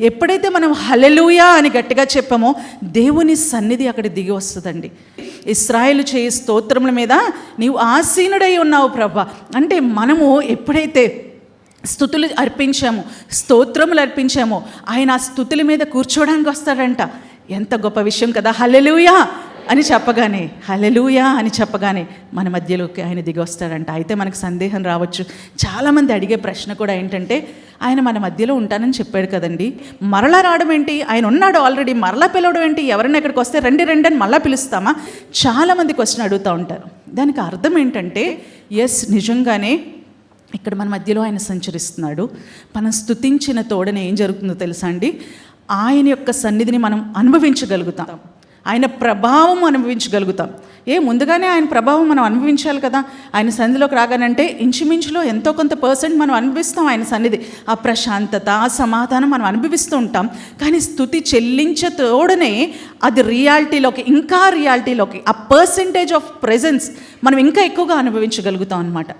ఎప్పుడైతే మనం హల్లెలూయా అని గట్టిగా చెప్పామో దేవుని సన్నిధి అక్కడ దిగి వస్తుందండి. ఇశ్రాయేలు చేయి స్తోత్రముల మీద నీవు ఆసీనుడై ఉన్నావు ప్రభా అంటే మనము ఎప్పుడైతే స్తుతులు అర్పించామో, స్తోత్రములు అర్పించామో, ఆయన ఆ స్తుతుల మీద కూర్చోవడానికి వస్తాడంట. ఎంత గొప్ప విషయం కదా. హల్లెలూయా అని చెప్పగానే, హల్లెలూయా అని చెప్పగానే మన మధ్యలోకి ఆయన దిగి వస్తాడంట. అయితే మనకు సందేహం రావచ్చు, చాలామంది అడిగే ప్రశ్న కూడా ఏంటంటే, ఆయన మన మధ్యలో ఉంటానని చెప్పాడు కదండి, మరలా రావడం ఏంటి? ఆయన ఉన్నాడు ఆల్రెడీ, మరలా పిలవడం ఏంటి? ఎవరైనా ఇక్కడికి వస్తే రండి రండి అని మళ్ళీ పిలుస్తామా? చాలామంది క్వశ్చన్ అడుగుతూ ఉంటారు. దానికి అర్థం ఏంటంటే, ఎస్, నిజంగానే ఇక్కడ మన మధ్యలో ఆయన సంచరిస్తున్నాడు. మనం స్తుతించిన తోడనే ఏం జరుగుతుందో తెలుసా అండి, ఆయన యొక్క సన్నిధిని మనం అనుభవించగలుగుతాం, ఆయన ప్రభావం అనుభవించగలుగుతాం. ముందుగానే ఆయన ప్రభావం మనం అనుభవించాలి కదా. ఆయన సన్నిధిలోకి రాగానంటే ఇంచుమించులో ఎంతో కొంత పర్సెంట్ మనం అనుభవిస్తాం ఆయన సన్నిధి, ఆ ప్రశాంతత, ఆ సమాధానం మనం అనుభవిస్తూ ఉంటాం. కానీ స్తుతి చెల్లించే తోడనే అది రియాలిటీలోకి, ఇంకా రియాలిటీలోకి, ఆ పర్సెంటేజ్ ఆఫ్ ప్రెజెన్స్ మనం ఇంకా ఎక్కువగా అనుభవించగలుగుతాం అన్నమాట.